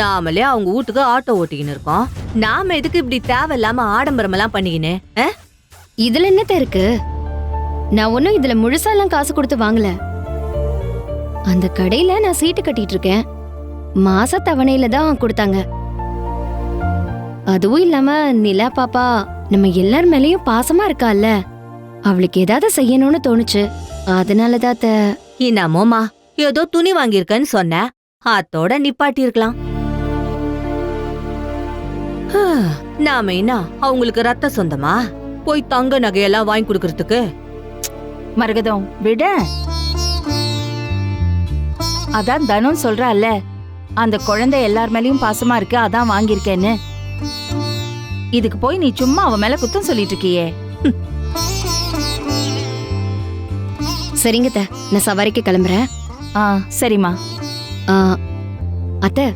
நாமளே அவங்க வீட்டுக்கு ஆட்டோ ஓட்டிக்கின்னு இருக்கோம். நாம எதுக்கு இப்படி தேவையில்லாம ஆடம்பரம் எல்லாம் பண்ணிக்கின்னு? இதுல என்னத்த இருக்கு? நான் ஒன்னும் இதுல முழுசாலாம் காசு கொடுத்து வாங்கல. அந்த கடையில நான் சீட்டு கட்டிட்டு இருக்கேன். மாச தவணையில தான் கொடுத்தாங்க. அதுவும் இல்லாம நிலா பாப்பா நம்ம எல்லார் மேலயும் பாசமா இருக்கால, அவளுக்கு ஏதாவது செய்யணும்னு தோணுச்சு. அதனாலதான் என்னமோமா, ஏதோ துணி வாங்கியிருக்கேன்னு சொன்ன, அதோட நிப்பாட்டி இருக்கலாம். நாம என்ன அவங்களுக்கு ரத்த சொந்தமா போய் தங்க நகையெல்லாம் வாங்கி கொடுக்கறதுக்கு? மரகதம் விட. அதான் தனுன்னு சொல்றால, அந்த குழந்தை எல்லார் மேலயும் பாசமா இருக்கு, அதான் வாங்கியிருக்கேன்னு. இதுக்கு போய் நீ சும்மா அவ மேல குத்தம் சொல்லிட்டு இருக்கியே. சரிங்க அத்தை, நான் சவாரிக்கு கிளம்புறேன். சரிம்மா. அத்தை,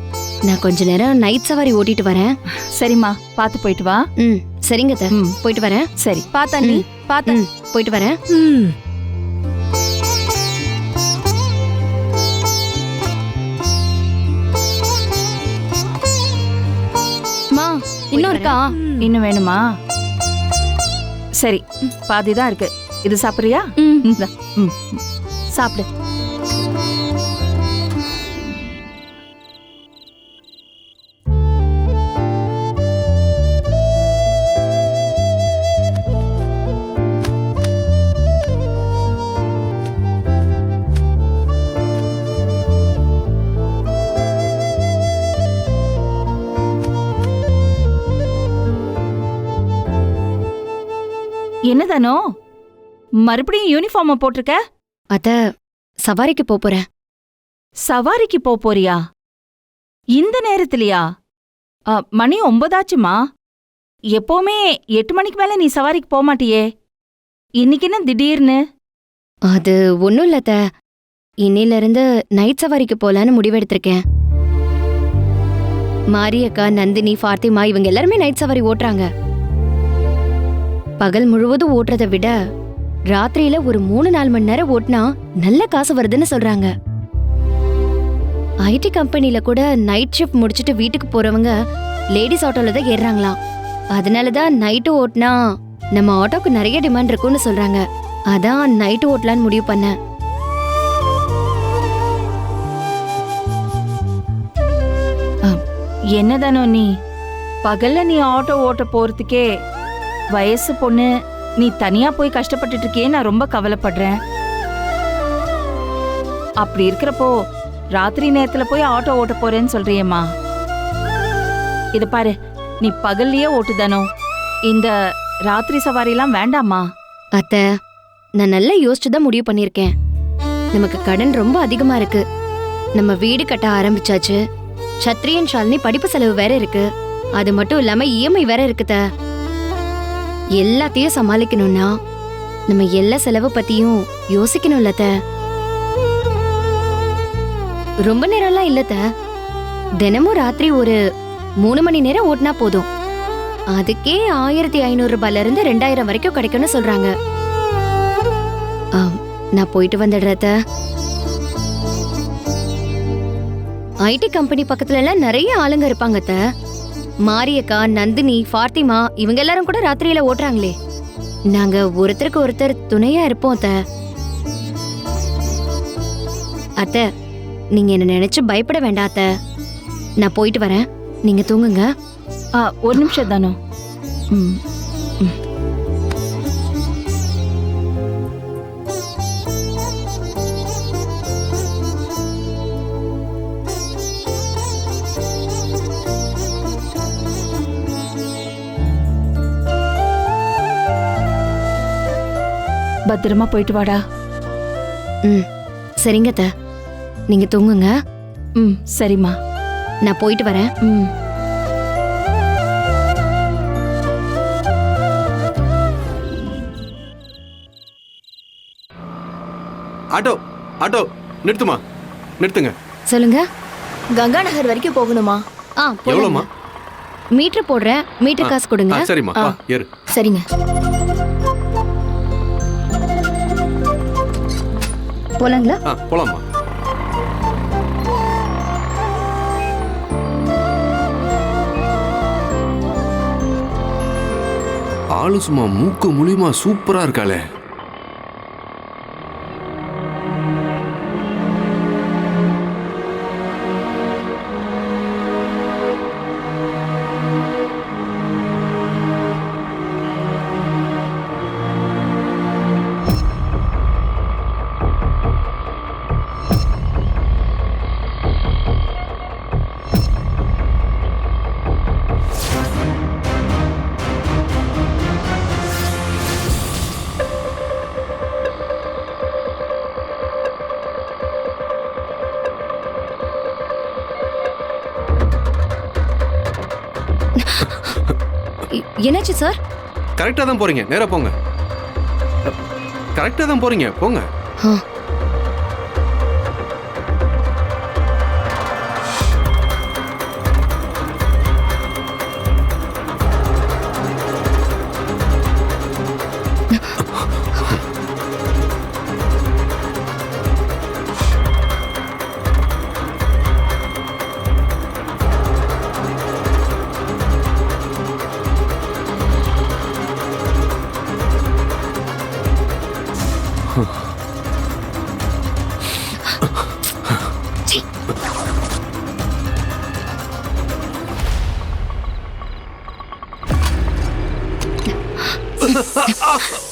நான் கொஞ்ச நேரம் நைட் சவாரி ஓட்டிட்டு வரேன். சரிம்மா, பாத்து போயிட்டு வா. சரிங்க அத்தை, போயிட்டு வரேன். சரி, பாத்தா நீ பாத்தா. போயிட்டு வரேன். இன்னும் இருக்கா? இன்னும் வேணுமா? சரி, பாதிதான் இருக்கு. இது சாப்பிடுறியா? சாப்பிடு. என்னதானோ மறுபடியும் யூனிஃபார்ம் போட்டிருக்க? அத சவாரிக்கு போறேன். சவாரிக்கு போறியா? இந்த நேரத்திலயா? மணி 9 ஆச்சுமா. எப்பவுமே 8 மணிக்கு மேல நீ சவாரிக்கு போக மாட்டியே, இன்னைக்கு என்ன திடீர்னு? அது ஒண்ணும் இல்ல, இன்னில இருந்து நைட் சவாரிக்கு போலான்னு முடிவெடுத்திருக்கேன். மாரியக்கா, நந்தினி, ஃபாத்திமா இவங்க எல்லாருமே நைட் சவாரி ஓட்டுறாங்க. பகல் முழுவதும் ஓட்டுறதை விட ராத்திரியில ஒரு 3-4 மணி நேரம் ஓட்டினா நல்ல காசு வருதுன்னு சொல்றாங்க. ஐடி கம்பெனில கூட நைட் ஷிஃப்ட் முடிச்சிட்டு வீட்டுக்கு போறவங்க லேடிஸ் ஆட்டோல தான் ஏறுறாங்களாம். அதனாலதான் நைட்டு ஓட்டினா நம்ம ஆட்டோக்கு நிறைய டிமாண்ட் இருக்கும்னு சொல்றாங்க. அதான் நைட்டு ஓட்டலான்னு முடிவு பண்ணேன். என்னதானோ நீ பகல்ல நீ ஆட்டோ ஓட்ட போறதுக்கே வயசு பொண்ணு, நீ தனியா போய் கஷ்டப்பட்டுட்டு இருக்கே, நான் ரொம்ப கவலைப்படுறேன். அப்படி இருக்கிறப்போ ராத்திரி நேரத்துல போய் ஆட்டோ ஓட்ட போறேன்னு சொல்றியேம்மா. இது பாரு, நீ பகல்லையே ஓட்டுதானோ, இந்த ராத்திரி சவாரிலாம் வேண்டாமா? அத்தை, நான் நல்லா யோசிச்சுதான் முடிவு பண்ணிருக்கேன். நமக்கு கடன் ரொம்ப அதிகமா இருக்கு. நம்ம வீடு கட்ட ஆரம்பிச்சாச்சு. சத்ரியன் ஷாலினி படிப்பு செலவு வேற இருக்கு. அது மட்டும் இல்லாம இஎம்ஐ வேற இருக்குத. எல்லாத்தையும் சமாளிக்கணும்னா நம்ம எல்லா செலவு பத்தியும் யோசிக்கணும்ல. ரொம்ப நேரம்லாம் இல்ல, தினமும் ராத்திரி ஒரு 3 மணி நேரம் ஓட்டினா போதும். அதுக்கே 1500 ரூபாயில இருந்து 2000 வரைக்கும் கிடைக்கும்னு சொல்றாங்க. நான் போயிட்டு வந்துடுறத. ஐடி கம்பெனி பக்கத்துல எல்லாம் நிறைய ஆளுங்க இருப்பாங்க. மாரியக்கா, நந்தினி, ஃபாத்திமா இவங்க எல்லாரும் கூட ராத்திரியில ஓட்டுறாங்களே. நாங்க ஒருத்தருக்கு ஒருத்தர் துணையா இருப்போம். அத்தை, நீங்க என்ன நினைச்சு பயப்பட வேண்டாம் அத்தை. நான் போயிட்டு வரேன், நீங்க தூங்குங்க. ஒரு நிமிஷம் தானோ. பத்திரமா போயிட்டு வாடா. சரிங்க அத்தை, நீங்க தூங்குங்க. சரிம்மா, நான் போயிட்டு வரேன். ஆட்டோ ஆட்டோ நிறுத்துமா, நிறுத்துங்க. சொல்லுங்க. கங்கா நகர் வரைக்கும் போகணுமா? எவ்வளவுமா? மீட்டர் போடுறேன், மீட்டர் காசு கொடுங்க. சரிம்மா, ஏறு. சரிங்க, போலாங்களா? போலாமா. ஆளு சும்மா மூக்கு முழியுமா சூப்பரா இருக்காளே. என்னாச்சு சார்? கரெக்டா தான் போறீங்க, நேரா போங்க. கரெக்டா தான் போறீங்க, போங்க. ஆ.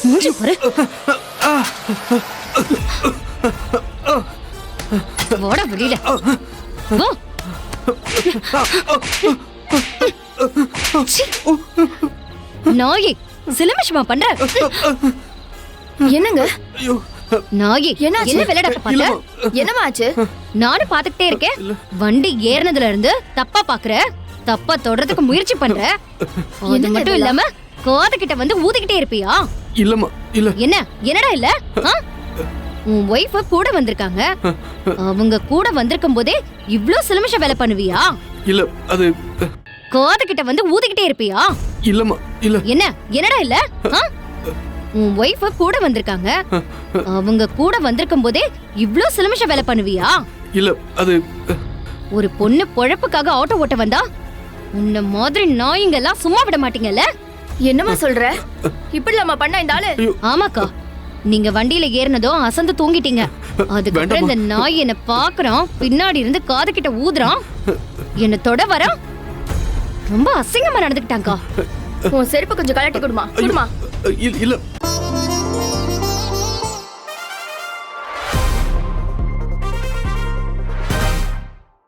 மூஞ்சி பாரு. போடா வெளியில. போ. சீ. நாயே சிலமிஷமா பண்ற? என்னங்க நாயே என்னாச்சு? என்ன விளையாட பாத்த? என்னமா ஆச்சு? நானும் பாத்துக்கிட்டே இருக்கேன். வண்டி ஏறினதுல இருந்து தப்பா பாக்குற, தப்பா தொடறதுக்கு முயற்சி பண்ற. அது என்னங்க மட்டும் இதெல்லாம்? இல்லாம காது கிட்ட வந்து ஊதிக்கிட்டே இருப்பியா? இல்லம்மா, இல்ல. என்ன என்னடா இல்ல? ஆ? உன் ஒய்ஃப் கூட வந்திருக்காங்க. அவங்க கூட வந்திருக்கும் போதே இவ்ளோ சிலமிஷ வேலை பண்ணுவியா? இல்ல, அது காது கிட்ட வந்து ஊதிக்கிட்டே இருப்பியா? இல்லம்மா, இல்ல. என்ன என்னடா இல்ல? ஆ? உன் ஒய்ஃப் கூட வந்திருக்காங்க. அவங்க கூட வந்திருக்கும் போதே இவ்ளோ சிலமிஷ வேலை பண்ணுவியா? இல்ல, அது ஒரு பொண்ணு பொழப்புக்காக ஆட்டோ ஓட்ட வந்தா உன்ன மாதிரி நாய்ங்கெல்லாம் சும்மா விட மாட்டீங்கல்ல? என்னமா சொல்ற? இப்படி நம்ம பண்ண இந்த ஆளு? ஆமாக்கா, நீங்க வண்டியில ஏறினதும் அசந்து தூங்கிட்டீங்க. அதுக்கப்புறம் இந்த நாய் என்ன பாக்குறான், பின்னாடி இருந்து காது கிட்ட ஊதுறான், என்ன தொட வரான். ரொம்ப அசிங்கமா நடந்துக்கிட்டாங்கா. உன் செருப்பு கொஞ்சம் கழட்டி கொடுமா. இல்ல.